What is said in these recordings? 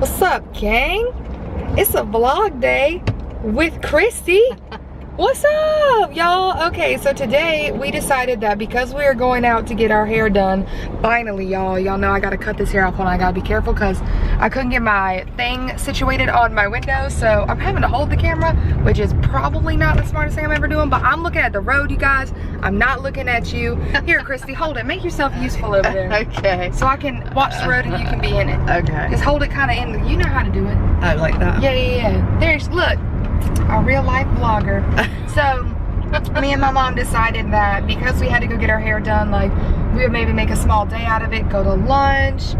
What's up, gang? It's a vlog day with Christy. What's up, y'all? Okay, so today we decided that because we are going out to get our hair done, finally, y'all know I gotta cut this hair off. Hold on, I gotta be careful because I couldn't get my thing situated on my window, so I'm having to hold the camera, which is probably not the smartest thing I'm ever doing, but I'm looking at the road, you guys. I'm not looking at you. Here, Christy, hold it. Make yourself useful over there. Okay. So I can watch the road and you can be in it. Okay. Just hold it kind of in. You know how to do it. I like that. Yeah. There's, look, a real life vlogger. So me and my mom decided that because we had to go get our hair done, like we would maybe make a small day out of it, go to lunch,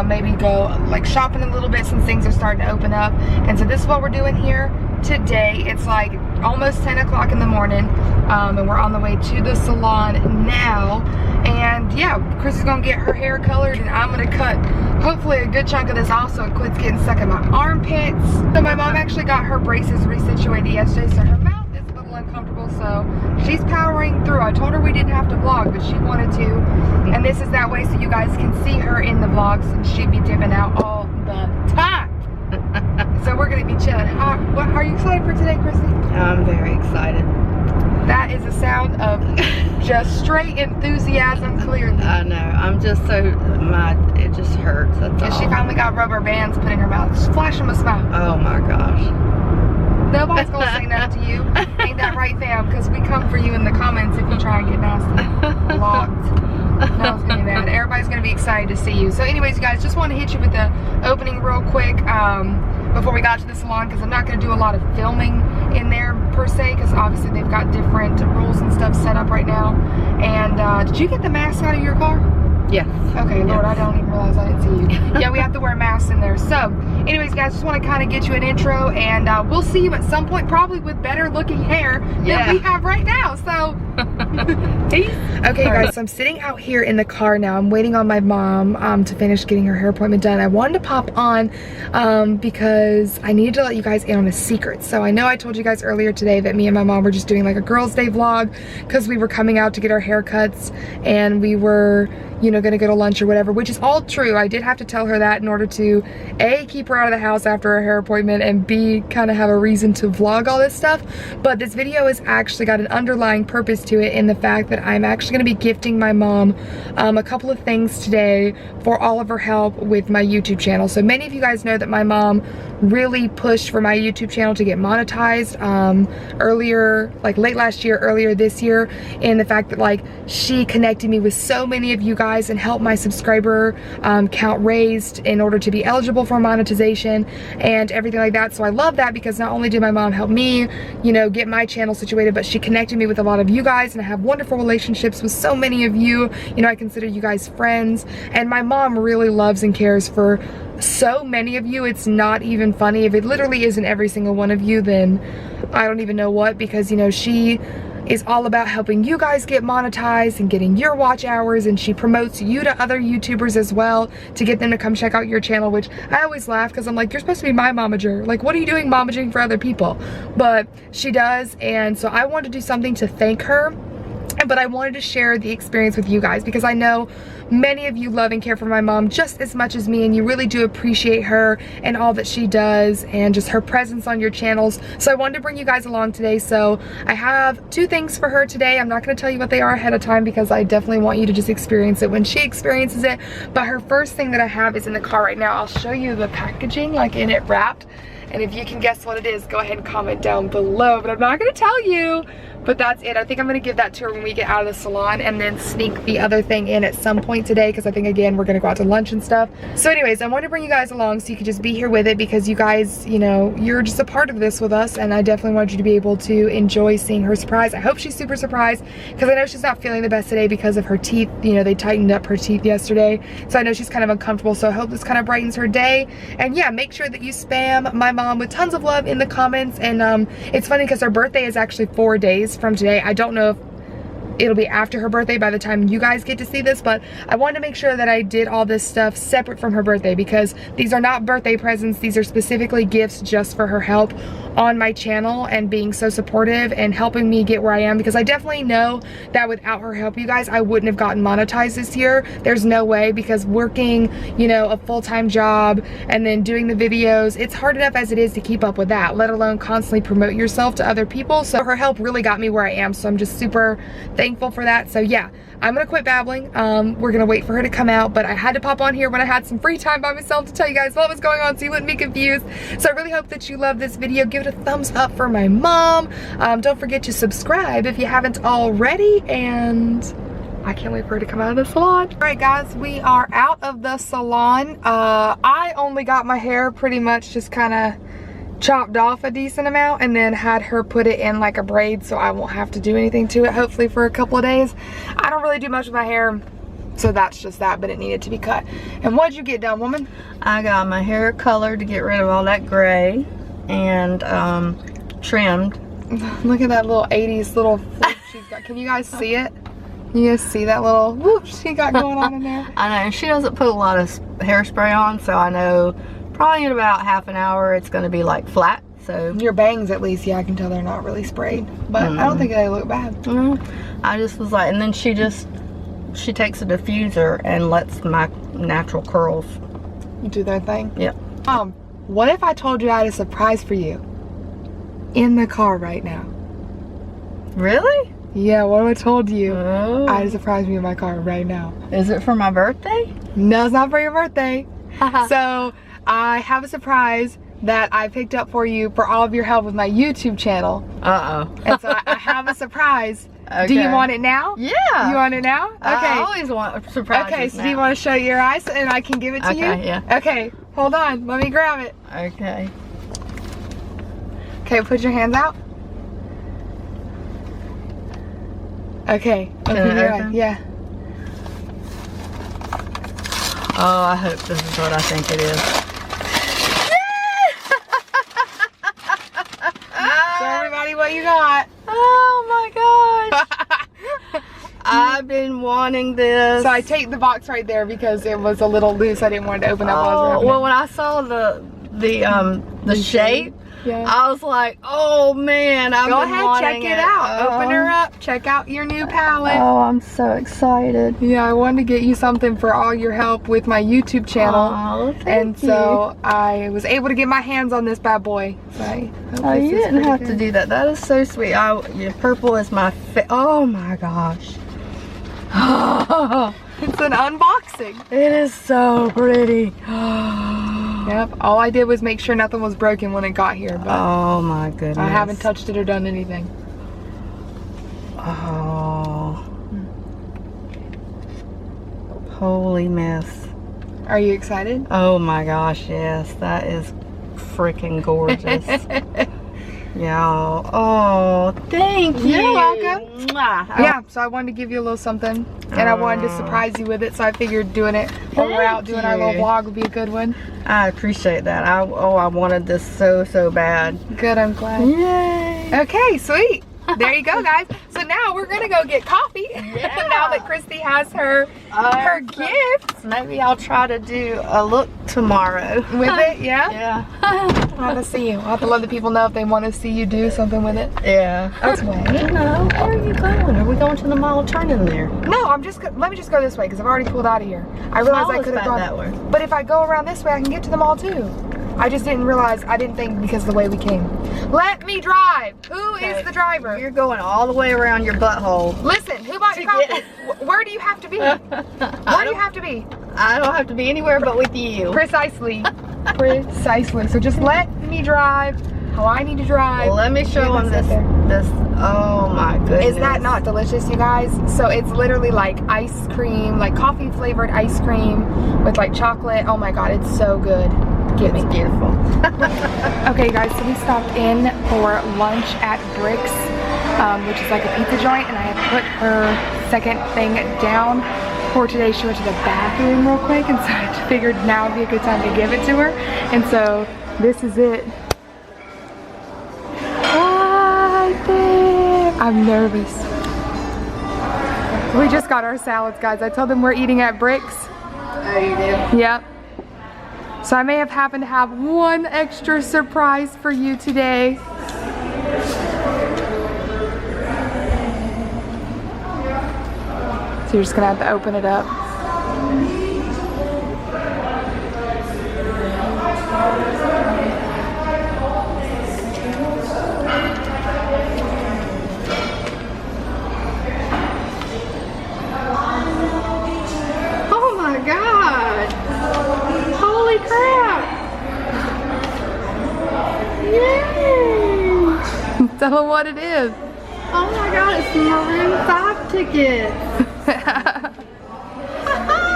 maybe go like shopping a little bit since things are starting to open up. And so this is what we're doing here today. It's like almost 10 o'clock in the morning, and we're on the way to the salon now. And yeah, Chris is gonna get her hair colored and I'm gonna cut hopefully a good chunk of this off so it quits getting stuck in my armpits. So my mom actually got her braces resituated yesterday, so her mouth is a little uncomfortable, so she's powering through. I told her we didn't have to vlog, but she wanted to. And this is that way so you guys can see her in the vlogs and she'd be dipping out all the time. So we're gonna be chilling. Are you excited for today, Christy? I'm very excited. That is a sound of just straight enthusiasm, clearly. I know. I'm just so it just hurts. That's And all. she finally got rubber bands put in her mouth. Just flash them a smile. Oh my gosh. Nobody's gonna say no to you. Ain't that right, fam? Because we come for you in the comments if you try and get nasty. Locked. No, it's gonna be bad. Everybody's gonna be excited to see you. So anyways, you guys, just want to hit you with the opening real quick before we got to the salon, because I'm not gonna do a lot of filming in there per se, because obviously they've got different rules and stuff set up right now. And did you get the mask out of your car? Yes. Okay, Lord, I don't even realize I didn't see you. Yeah, we have to wear masks in there. So, anyways, guys, just want to kind of get you an intro, and we'll see you at some point, probably with better looking hair than we have right now. So, peace. Okay, guys, so I'm sitting out here in the car now. I'm waiting on my mom to finish getting her hair appointment done. I wanted to pop on because I needed to let you guys in on a secret. So I know I told you guys earlier today that me and my mom were just doing like a girls' day vlog because we were coming out to get our haircuts and we were, you know, gonna go to lunch or whatever, which is all true. I did have to tell her that in order to A, keep her out of the house after her hair appointment, and B, kind of have a reason to vlog all this stuff. But this video has actually got an underlying purpose to it in the fact that I'm actually gonna be gifting my mom a couple of things today for all of her help with my YouTube channel. So many of you guys know that my mom really pushed for my YouTube channel to get monetized earlier, like late last year, earlier this year, in the fact that like she connected me with so many of you guys and helped my subscriber count raised in order to be eligible for monetization and everything like that. So I love that because not only did my mom help me, you know, get my channel situated, but she connected me with a lot of you guys, and I have wonderful relationships with so many of you. You know, I consider you guys friends, and my mom really loves and cares for so many of you. It's not even funny. If it literally isn't every single one of you, then I don't even know what, because you know, she is all about helping you guys get monetized and getting your watch hours, and she promotes you to other YouTubers as well to get them to come check out your channel, which I always laugh because I'm like, you're supposed to be my momager. Like, what are you doing momaging for other people? But she does, and so I wanted to do something to thank her. But I wanted to share the experience with you guys because I know many of you love and care for my mom just as much as me, and you really do appreciate her and all that she does and just her presence on your channels. So I wanted to bring you guys along today. So I have two things for her today. I'm not going to tell you what they are ahead of time because I definitely want you to just experience it when she experiences it. But her first thing that I have is in the car right now. I'll show you the packaging, like in it wrapped. And if you can guess what it is, go ahead and comment down below. But I'm not going to tell you. But that's it. I think I'm going to give that to her when we get out of the salon, and then sneak the other thing in at some point today because I think, again, we're going to go out to lunch and stuff. So anyways, I wanted to bring you guys along so you could just be here with it because you guys, you know, you're just a part of this with us, and I definitely want you to be able to enjoy seeing her surprise. I hope she's super surprised because I know she's not feeling the best today because of her teeth. You know, they tightened up her teeth yesterday, so I know she's kind of uncomfortable. So I hope this kind of brightens her day. And yeah, make sure that you spam my mom with tons of love in the comments. And it's funny because her birthday is actually 4 days from today. I don't know if it'll be after her birthday by the time you guys get to see this, but I wanted to make sure that I did all this stuff separate from her birthday because these are not birthday presents. These are specifically gifts just for her help on my channel and being so supportive and helping me get where I am, because I definitely know that without her help, you guys, I wouldn't have gotten monetized this year. There's no way, because working, you know, a full-time job and then doing the videos, it's hard enough as it is to keep up with that, let alone constantly promote yourself to other people. So her help really got me where I am, so I'm just super thankful for that. So yeah, I'm gonna quit babbling. We're gonna wait for her to come out, but I had to pop on here when I had some free time by myself to tell you guys what was going on so you wouldn't be confused. So I really hope that you love this video. Give it a thumbs up for my mom. Don't forget to subscribe if you haven't already, and I can't wait for her to come out of the salon. All right guys, we are out of the salon. I only got my hair pretty much just kind of chopped off a decent amount and then had her put it in like a braid so I won't have to do anything to it, hopefully for a couple of days. I don't really do much with my hair, so that's just that, but it needed to be cut. And what'd you get done, woman? I got my hair colored to get rid of all that gray and trimmed. Look at that little 80s little flip she's got. Can you guys see it? You guys see that little whoop she got going on in there? I know, and she doesn't put a lot of hairspray on, so I know probably in about half an hour it's going to be like flat. So your bangs, at least, yeah, I can tell they're not really sprayed, but I don't think they look bad. I just was like, and then she takes a diffuser and lets my natural curls do their thing. Yeah. What if I told you I had a surprise for you in the car right now? Really? Yeah, what if I told you I had a surprise for you in my car right now? Is it for my birthday? No, it's not for your birthday. So I have a surprise that I picked up for you for all of your help with my YouTube channel. And so I have a surprise. Okay. Do you want it now? Yeah. You want it now? Okay. I always want surprises. Okay, so do you want to show your eyes and I can give it to you? Okay, yeah. Okay, hold on. Let me grab it. Okay. Okay, put your hands out. Okay, open your eye. Yeah. Oh, I hope this is what I think it is. Show everybody what you got. Oh my gosh. I've been wanting this. So I taped the box right there because it was a little loose. I didn't want it to open up. Well, when I saw the shape, yeah. I was like, oh man, Go ahead, check it out. Open her up. Check out your new palette. Oh, I'm so excited. Yeah, I wanted to get you something for all your help with my YouTube channel. Oh, thank you. So I was able to get my hands on this bad boy. So you didn't have to do that. That is so sweet. Purple is my oh my gosh. It's an unboxing. It is so pretty. Yep, all I did was make sure nothing was broken when it got here, but oh my goodness, I haven't touched it or done anything. Oh, holy mess. Are you excited? Oh my gosh, yes, that is freaking gorgeous. Yeah. Oh, thank you. You're welcome. Yeah, so I wanted to give you a little something, and I wanted to surprise you with it, so I figured doing it while we're out doing our little vlog would be a good one. I appreciate that. I wanted this so bad. Good, I'm glad. Yay. Okay, sweet. There you go, guys. So now we're gonna go get coffee. Yeah. Now that Christy has her gift. Maybe I'll try to do a look tomorrow with it. Yeah. Yeah. I'll have to see you. I'll have to let the people know if they want to see you do something with it. Yeah. Okay. No, where are you going? Are we going to the mall? Turn in there. No, let me just go this way because I've already pulled out of here. I realized I could have gone that way. But if I go around this way, I can get to the mall too. I just didn't realize, I didn't think because of the way we came. Let me drive. Who is the driver? You're going all the way around your butthole. Listen, who bought your coffee? Where do you have to be? Where do you have to be? I don't have to be anywhere but with you. Precisely. Precisely. So just let me drive how I need to drive. Well, let me show them this. Oh my goodness. Is that not delicious, you guys? So it's literally like ice cream, like coffee flavored ice cream with like chocolate. Oh my God, it's so good. It's beautiful. Okay guys, so we stopped in for lunch at Bricks, which is like a pizza joint, and I had put her second thing down for today. She went to the bathroom real quick, and so I figured now would be a good time to give it to her. And so this is it. Right there. I'm nervous. We just got our salads, guys. I told them we're eating at Bricks. Oh, you did? Yep. So I may have happened to have one extra surprise for you today. So you're just gonna have to open it up. Oh my God! Holy crap! Yay! Tell them what it is. Oh my God, it's Maroon 5 tickets.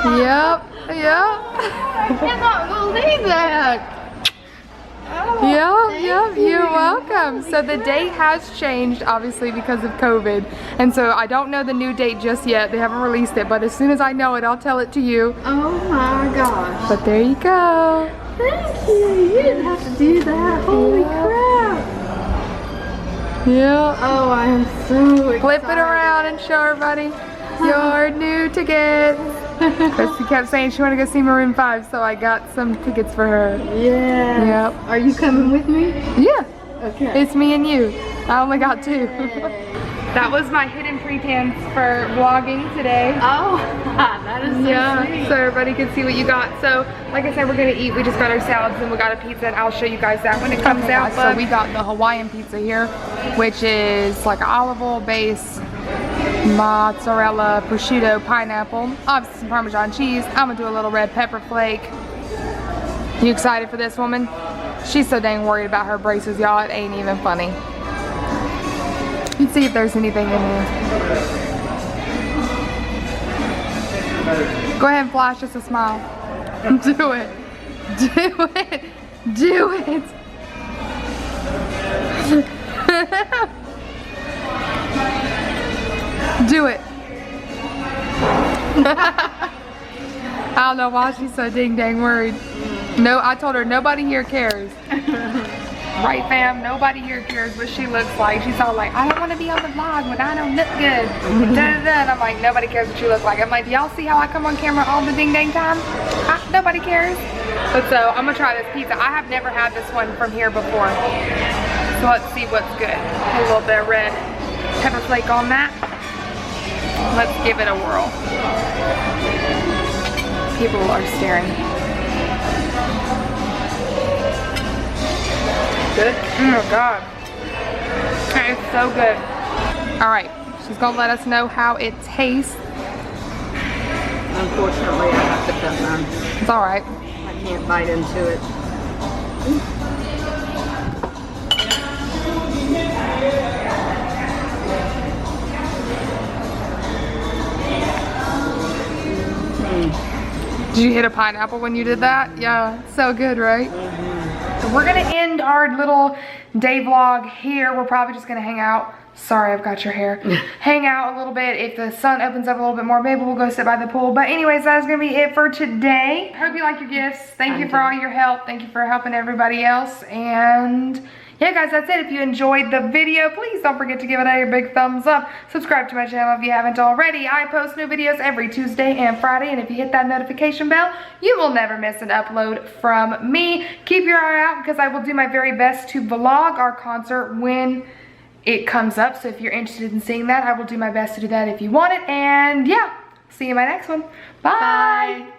Yep. I cannot believe that. Oh, Yep, you're welcome. So the date has changed, obviously, because of COVID. And so I don't know the new date just yet. They haven't released it, but as soon as I know it, I'll tell it to you. Oh my gosh. But there you go. Thank you. You didn't have to do that. Holy crap. Yeah. Oh, I am so excited. Flip it around and show everybody your new tickets. But she kept saying she wanted to go see Maroon 5, so I got some tickets for her. Yeah. Yep. Are you coming with me? Yeah. Okay. It's me and you. I only got 2. That was my hidden pretense for vlogging today. Oh, that is so sweet. So everybody can see what you got. So, like I said, we're gonna eat. We just got our salads and we got a pizza, and I'll show you guys that when it comes out. So we got the Hawaiian pizza here, which is like olive oil base, mozzarella, prosciutto, pineapple, obviously some Parmesan cheese. I'm gonna do a little red pepper flake. You excited for this, woman? She's so dang worried about her braces, y'all. It ain't even funny. Let's see if there's anything in here. Go ahead and flash us a smile. Do it. Do it. Do it. Do it. I don't know why she's so dang worried. No, I told her nobody here cares. Right, fam? Nobody here cares what she looks like. She's all like, I don't want to be on the vlog when I don't look good. And I'm like, nobody cares what you look like. I'm like, do y'all see how I come on camera all the dang time? Nobody cares. But so, I'm going to try this pizza. I have never had this one from here before. So let's see what's good. A little bit of red pepper flake on that. Let's give it a whirl. People are staring. Good? Oh my God. That is so good. Alright, she's gonna let us know how it tastes. Unfortunately, I have to cut mine. It's alright. I can't bite into it. Did you hit a pineapple when you did that? Yeah, so good, right? So we're gonna end our little day vlog here. We're probably just gonna hang out. Sorry, I've got your hair. Hang out a little bit. If the sun opens up a little bit more, maybe we'll go sit by the pool. But anyways, that is gonna be it for today. Hope you like your gifts. Thank you for all your help. Thank you for helping everybody else. And yeah, guys, that's it. If you enjoyed the video, please don't forget to give it a big thumbs up. Subscribe to my channel if you haven't already. I post new videos every Tuesday and Friday, and if you hit that notification bell, you will never miss an upload from me. Keep your eye out because I will do my very best to vlog our concert when it comes up. So if you're interested in seeing that, I will do my best to do that if you want it. And yeah, see you in my next one. Bye.